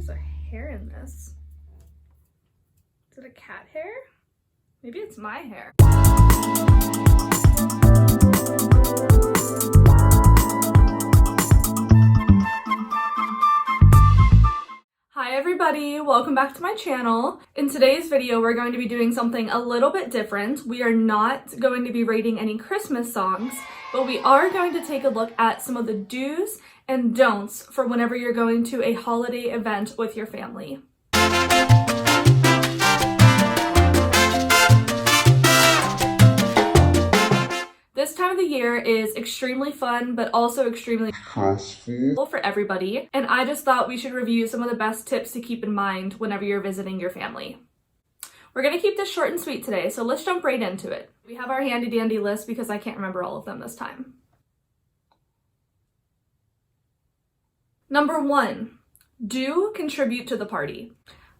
There's a hair in this. Is it a cat hair? Maybe it's my hair. Hi everybody, welcome back to my channel. In today's video, we're going to be doing something a little bit different. We are not going to be rating any Christmas songs, but we are going to take a look at some of the do's and don'ts for whenever you're going to a holiday event with your family. This time of the year is extremely fun, but also extremely stressful for everybody. And I just thought we should review some of the best tips to keep in mind whenever you're visiting your family. We're gonna keep this short and sweet today, so let's jump right into it. We have our handy dandy list because I can't remember all of them this time. Number 1, do contribute to the party.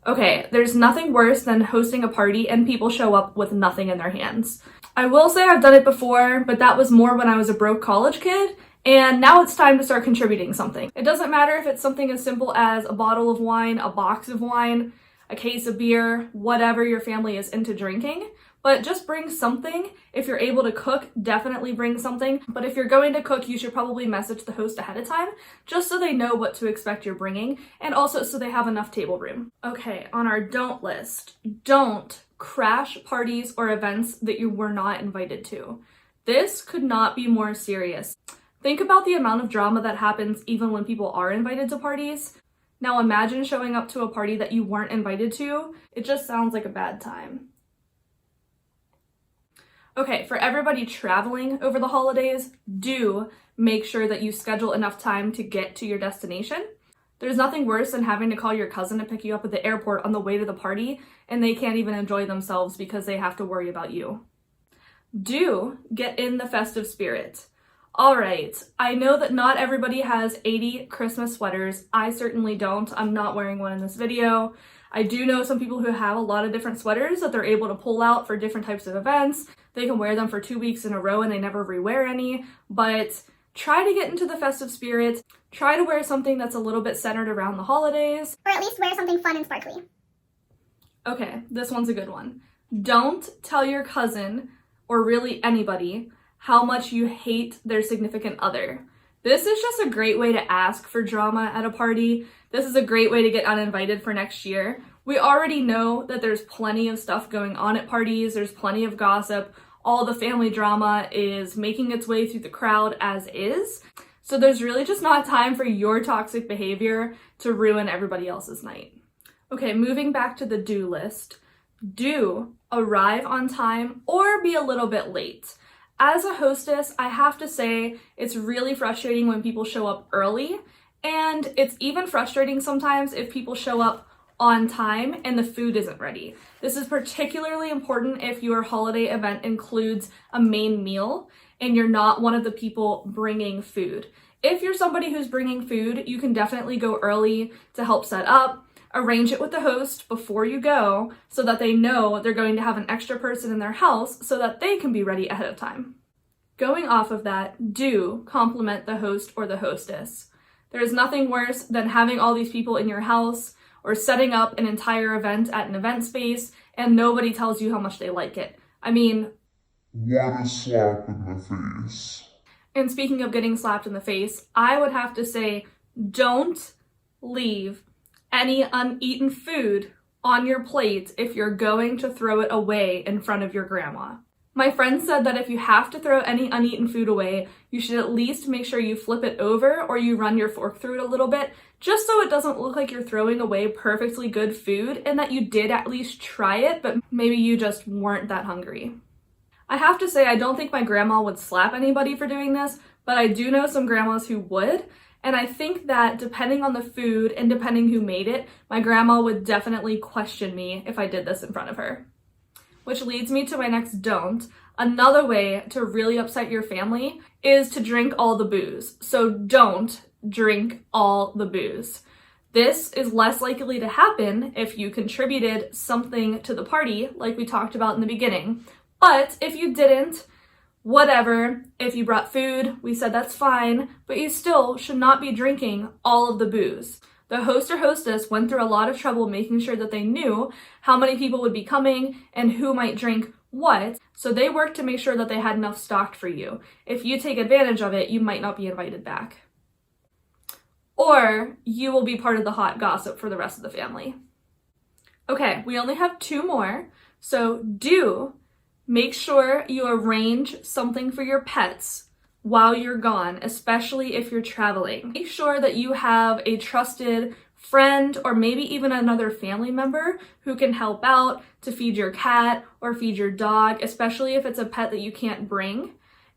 Okay, there's nothing worse than hosting a party and people show up with nothing in their hands. I will say I've done it before, but that was more when I was a broke college kid, and now it's time to start contributing something. It doesn't matter if it's something as simple as a bottle of wine, a box of wine, a case of beer, whatever your family is into drinking, but just bring something. If you're able to cook, definitely bring something. But if you're going to cook, you should probably message the host ahead of time, just so they know what to expect you're bringing, and also so they have enough table room. Okay, on our don't list, don't crash parties or events that you were not invited to. This could not be more serious. Think about the amount of drama that happens even when people are invited to parties. Now imagine showing up to a party that you weren't invited to. It just sounds like a bad time. Okay, for everybody traveling over the holidays, do make sure that you schedule enough time to get to your destination. There's nothing worse than having to call your cousin to pick you up at the airport on the way to the party, and they can't even enjoy themselves because they have to worry about you. Do get in the festive spirit. All right, I know that not everybody has 80 Christmas sweaters. I certainly don't. I'm not wearing one in this video. I do know some people who have a lot of different sweaters that they're able to pull out for different types of events. They can wear them for 2 weeks in a row and they never rewear any, but try to get into the festive spirit. Try to wear something that's a little bit centered around the holidays. Or at least wear something fun and sparkly. Okay, this one's a good one. Don't tell your cousin, or really anybody, how much you hate their significant other. This is just a great way to ask for drama at a party. This is a great way to get uninvited for next year. We already know that there's plenty of stuff going on at parties. There's plenty of gossip. All the family drama is making its way through the crowd as is. So there's really just not time for your toxic behavior to ruin everybody else's night. Okay, moving back to the do list. Do arrive on time or be a little bit late. As a hostess, I have to say it's really frustrating when people show up early, and it's even frustrating sometimes if people show up on time and the food isn't ready. This is particularly important if your holiday event includes a main meal and you're not one of the people bringing food. If you're somebody who's bringing food, you can definitely go early to help set up. Arrange it with the host before you go so that they know they're going to have an extra person in their house so that they can be ready ahead of time. Going off of that, do compliment the host or the hostess. There is nothing worse than having all these people in your house or setting up an entire event at an event space and nobody tells you how much they like it. I mean, what a slap in the face. And speaking of getting slapped in the face, I would have to say, don't leave any uneaten food on your plate if you're going to throw it away in front of your grandma. My friend said that if you have to throw any uneaten food away, you should at least make sure you flip it over or you run your fork through it a little bit, just so it doesn't look like you're throwing away perfectly good food and that you did at least try it, but maybe you just weren't that hungry. I have to say, I don't think my grandma would slap anybody for doing this, but I do know some grandmas who would. And I think that depending on the food and depending who made it, my grandma would definitely question me if I did this in front of her. Which leads me to my next don't. Another way to really upset your family is to drink all the booze. So don't drink all the booze. This is less likely to happen if you contributed something to the party, like we talked about in the beginning. But if you didn't, whatever. If you brought food, we said that's fine, but you still should not be drinking all of the booze. The host or hostess went through a lot of trouble making sure that they knew how many people would be coming and who might drink what, so they worked to make sure that they had enough stocked for you. If you take advantage of it, you might not be invited back. Or you will be part of the hot gossip for the rest of the family. Okay, we only have 2 more, so do make sure you arrange something for your pets while you're gone, especially if you're traveling. Make sure that you have a trusted friend or maybe even another family member who can help out to feed your cat or feed your dog, especially if it's a pet that you can't bring.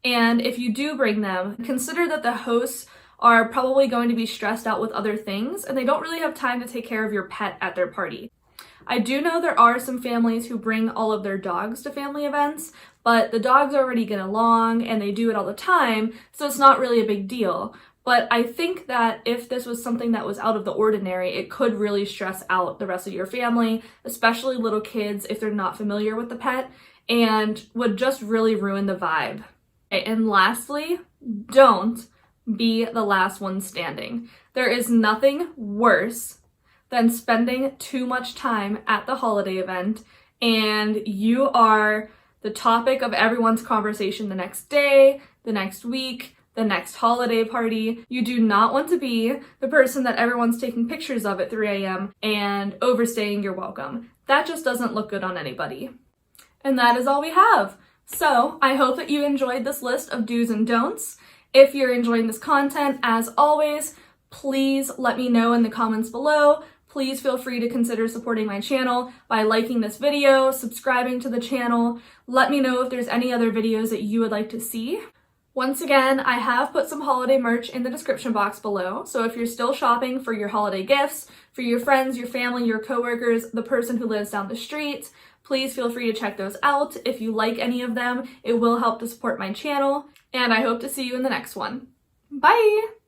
And if you do bring them, consider that the hosts are probably going to be stressed out with other things and they don't really have time to take care of your pet at their party. I do know there are some families who bring all of their dogs to family events, but the dogs already get along and they do it all the time, so it's not really a big deal. But I think that if this was something that was out of the ordinary, it could really stress out the rest of your family, especially little kids if they're not familiar with the pet, and would just really ruin the vibe. Okay, and lastly, don't be the last one standing. There is nothing worse than spending too much time at the holiday event and you are the topic of everyone's conversation the next day, the next week, the next holiday party. You do not want to be the person that everyone's taking pictures of at 3 a.m. and overstaying your welcome. That just doesn't look good on anybody. And that is all we have. So I hope that you enjoyed this list of do's and don'ts. If you're enjoying this content, as always, please let me know in the comments below. Please feel free to consider supporting my channel by liking this video, subscribing to the channel. Let me know if there's any other videos that you would like to see. Once again, I have put some holiday merch in the description box below, so if you're still shopping for your holiday gifts, for your friends, your family, your coworkers, the person who lives down the street, please feel free to check those out. If you like any of them, it will help to support my channel, and I hope to see you in the next one. Bye!